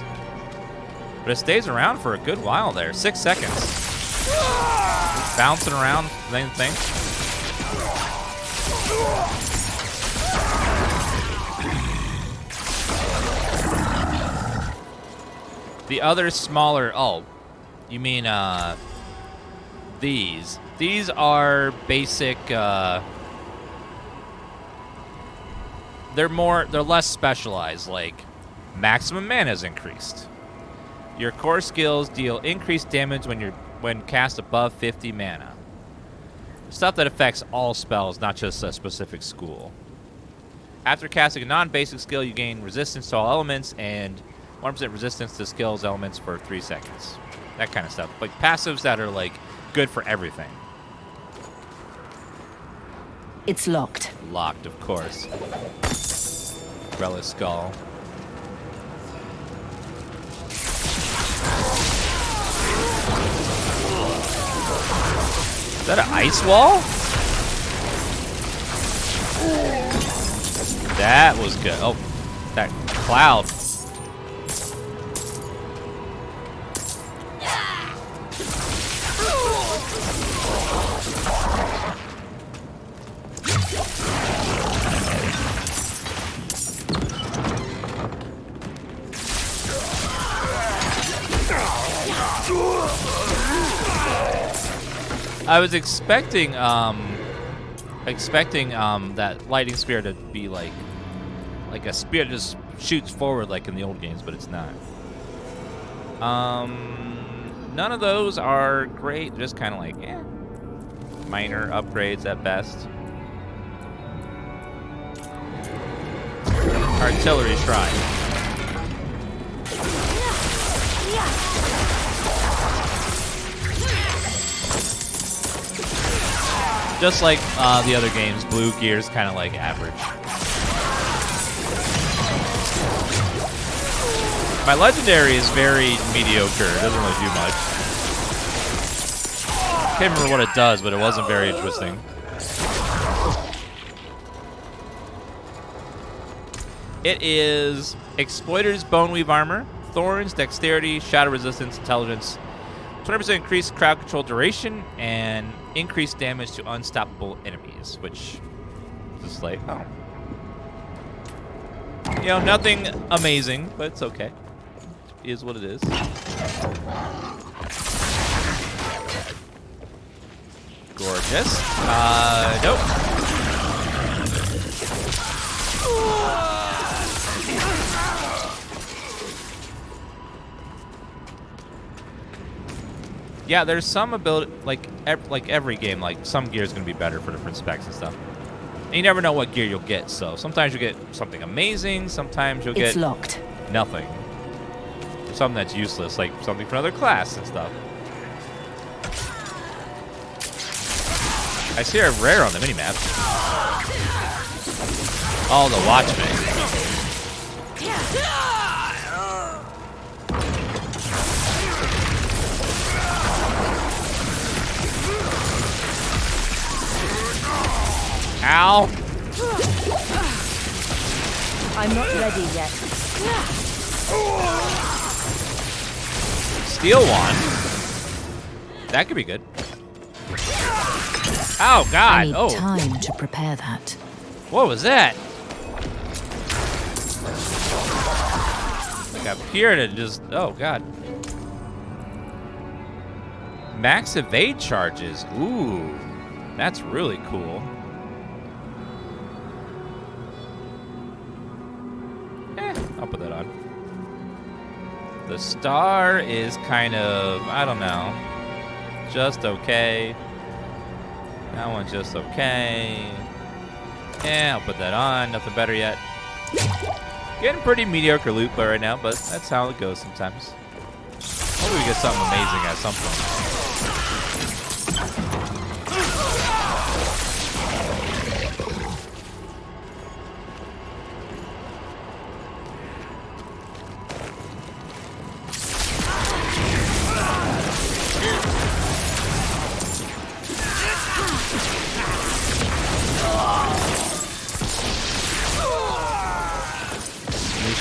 But it stays around for a good while there, 6 seconds. Just bouncing around, same thing. The other smaller, oh, you mean these. These are basic they're less specialized. Like maximum mana is increased. Your core skills deal increased damage when cast above 50 mana. Stuff that affects all spells, not just a specific school. After casting a non-basic skill, you gain resistance to all elements and 1% resistance to skills elements for 3 seconds. That kind of stuff. Like passives that are like good for everything. It's locked. Locked, of course. Relic Skull. Is that an ice wall? That was good. Oh, that cloud. I was expecting that lightning spear to be like a spear that just shoots forward like in the old games, but it's not. None of those are great. Just kind of like, minor upgrades at best. Artillery Shrine. Just like the other games, blue gear's kind of like average. My legendary is very mediocre. It doesn't really do much. Can't remember what it does, but it wasn't very interesting. It is Exploiter's Boneweave Armor, Thorns, Dexterity, Shadow Resistance, Intelligence, 20% increased crowd control duration, and increased damage to unstoppable enemies, which is just like, oh. You know, nothing amazing, but it's okay. It is what it is. Gorgeous. Nope. Yeah, there's some ability, like every game, like some gear is going to be better for different specs and stuff. And you never know what gear you'll get, so sometimes you'll get something amazing, sometimes you'll get locked. Nothing. Or something that's useless, like something for another class and stuff. I see a rare on the minimap. Oh, the Watchman. Ow! I'm not ready yet. Steel wand. That could be good. Oh God! I need time to prepare that. What was that? Like appeared and just. Oh God. Max evade charges. Ooh, that's really cool. I'll put that on. The star is kind of, I don't know, just okay. That one's just okay. Yeah, I'll put that on. Nothing better yet. Getting pretty mediocre loot play right now, but that's how it goes sometimes. Hopefully we get something amazing at some point.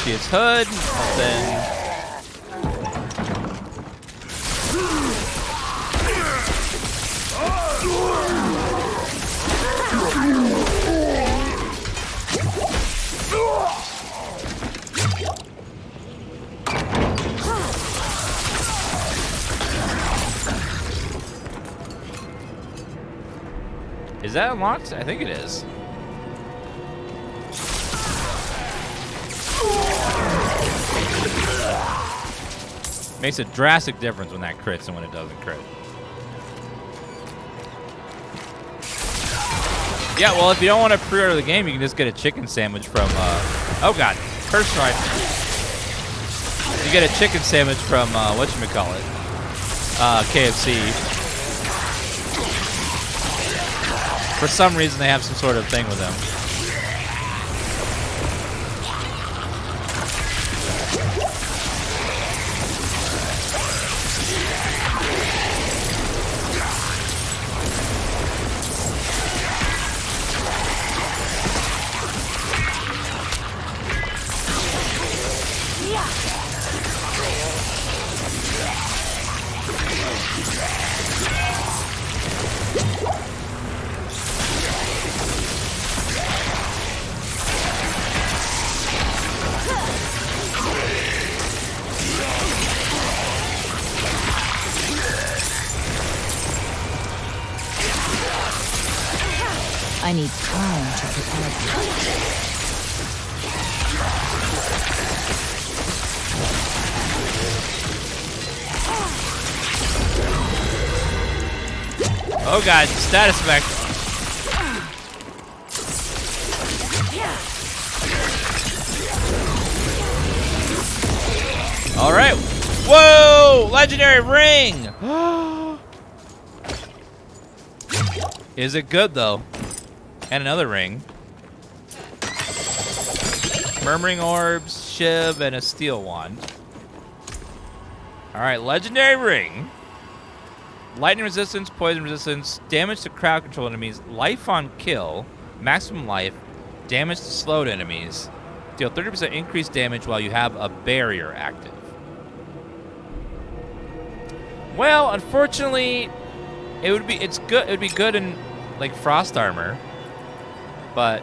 Its hood, and then is that unlocked? I think it is. Makes a drastic difference when that crits and when it doesn't crit. Yeah, well, if you don't want to pre-order the game, you can just get a chicken sandwich from, oh god, curse strike. You get a chicken sandwich from, whatchamacallit, KFC. For some reason, they have some sort of thing with them. I need time to prepare that. Oh god, status effect. All right. Whoa! Legendary ring. Is it good though? And another ring. Murmuring orbs, shiv, and a steel wand. All right, legendary ring. Lightning resistance, poison resistance, damage to crowd control enemies, life on kill, maximum life, damage to slowed enemies. Deal 30% increased damage while you have a barrier active. Well, unfortunately, it's good. It would be good in like frost armor, but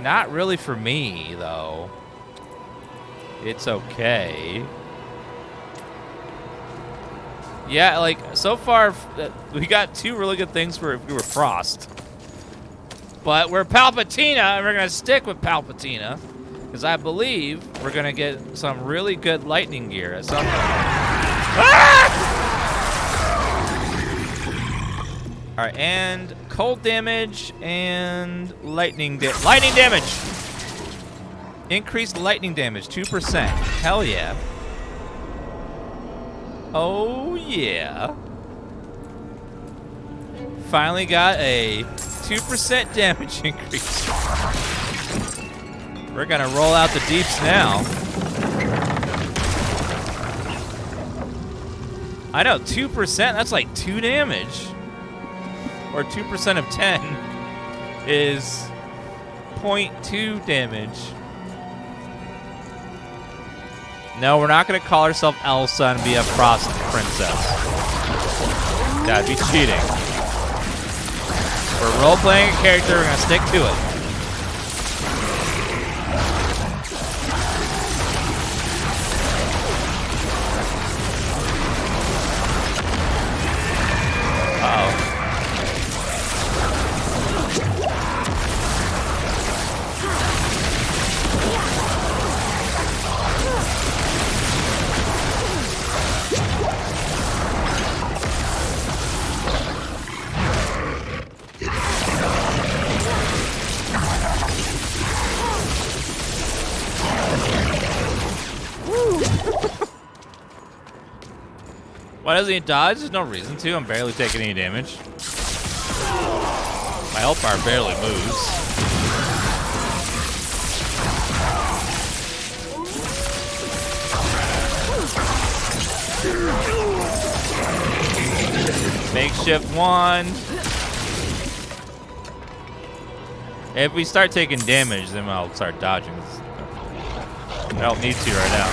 not really for me though. It's okay. Yeah, like so far we got two really good things for if we were frost, but we're Palpatina and we're gonna stick with Palpatina because I believe we're gonna get some really good lightning gear at some point. Ah! All right, and cold damage and lightning damage. Increased lightning damage, 2%. Hell yeah. Oh yeah. Finally got a 2% damage increase. We're gonna roll out the deeps now. I know, 2%, that's like 2 damage. Or 2% of 10 is 0.2 damage. No, we're not gonna call ourselves Elsa and be a frost princess. That'd be cheating. We're role-playing a character, we're gonna stick to it. Uh-oh. Why doesn't he dodge? There's no reason to. I'm barely taking any damage. My health bar barely moves. Makeshift wand. If we start taking damage, then I'll start dodging. I don't need to right now.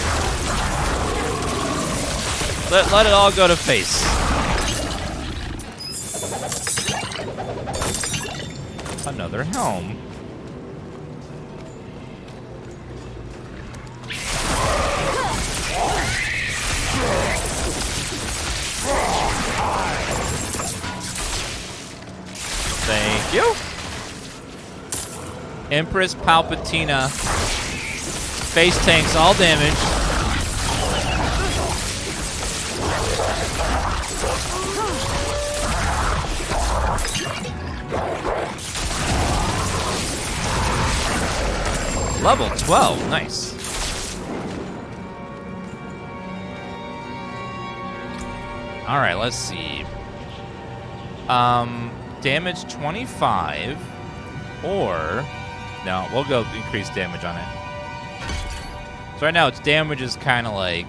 Let it all go to face. Another helm. Thank you. Empress Palpatina. Face tanks all damage. Level 12, nice. All right, let's see. Damage 25, or no, we'll go increase damage on it. So right now its damage is kind of like,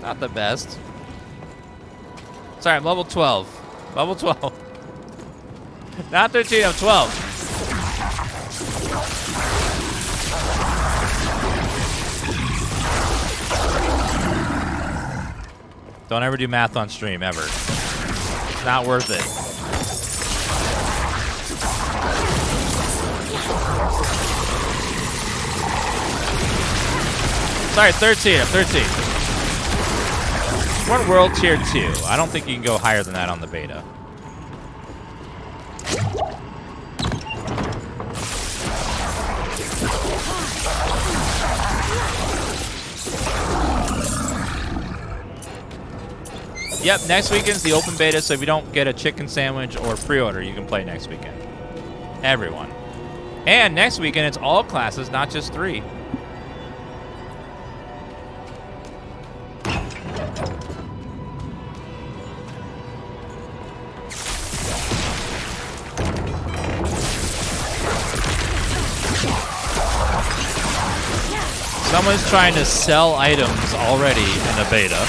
not the best. Sorry, I'm level 12. Level 12. Not 13, I'm 12. Don't ever do math on stream, ever. It's not worth it. Sorry, 13. I'm 13. One world tier 2. I don't think you can go higher than that on the beta. Yep, next weekend's the open beta, so if you don't get a chicken sandwich or pre-order, you can play next weekend. Everyone. And next weekend, it's all classes, not just 3. Someone's trying to sell items already in the beta.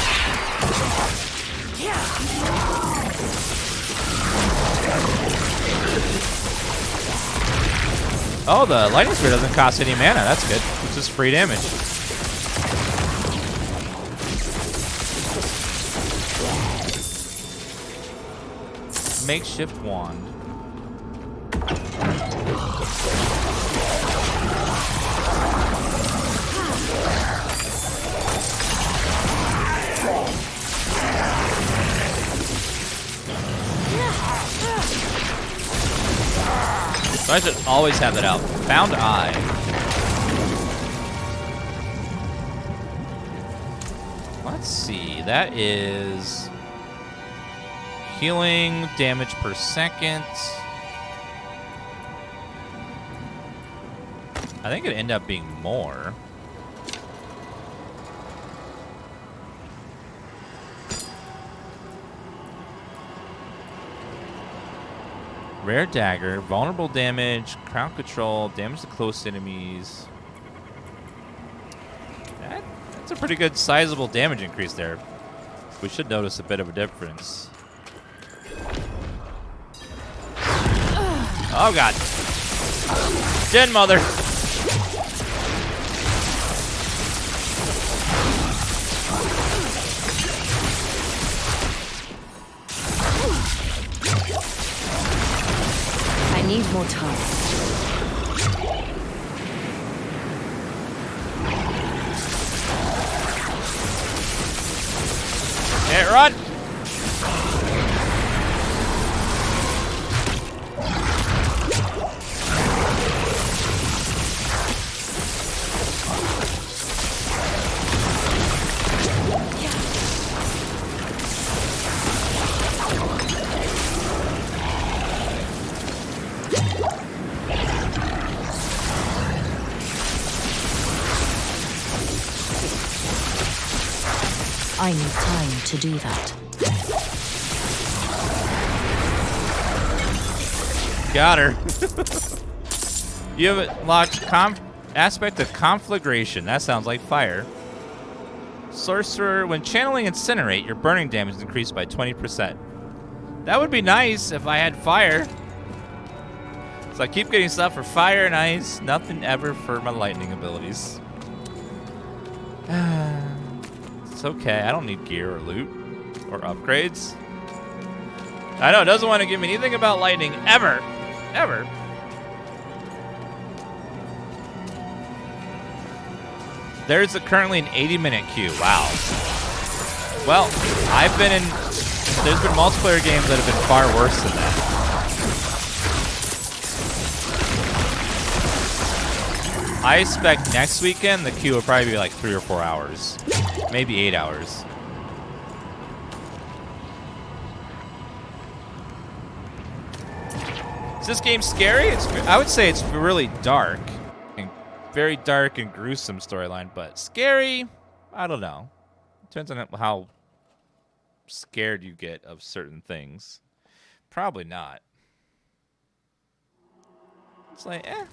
Oh, the lightning spear doesn't cost any mana. That's good. It's just free damage. Makeshift wand. So I should always have that out. Found Eye. Let's see. That is healing damage per second. I think it'd end up being more. Rare dagger, vulnerable damage, crown control, damage to close enemies. That's a pretty good sizable damage increase there. We should notice a bit of a difference. Oh god. Den mother. I need more time. Hey, run! I need time to do that. Got her. You have it locked. Aspect of conflagration. That sounds like fire. Sorcerer, when channeling Incinerate, your burning damage is increased by 20%. That would be nice if I had fire. So I keep getting stuff for fire and ice. Nothing ever for my lightning abilities. It's okay. I don't need gear or loot or upgrades. I know, it doesn't want to give me anything about lightning ever. Ever. There's currently an 80-minute queue. Wow. Well, there's been multiplayer games that have been far worse than that. I expect next weekend the queue will probably be like 3 or 4 hours. Maybe 8 hours. Is this game scary? I would say it's really dark and very dark and gruesome storyline, but scary, I don't know. Depends on how scared you get of certain things. Probably not. It's like, eh.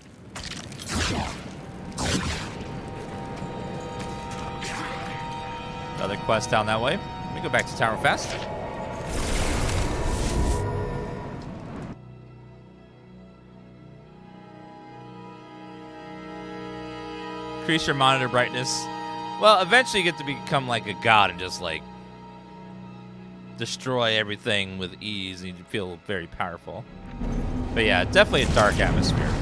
Another quest down that way. Let me go back to Tower Fast. Increase your monitor brightness. Well, eventually you get to become like a god and just like destroy everything with ease, and you feel very powerful. But yeah, definitely a dark atmosphere.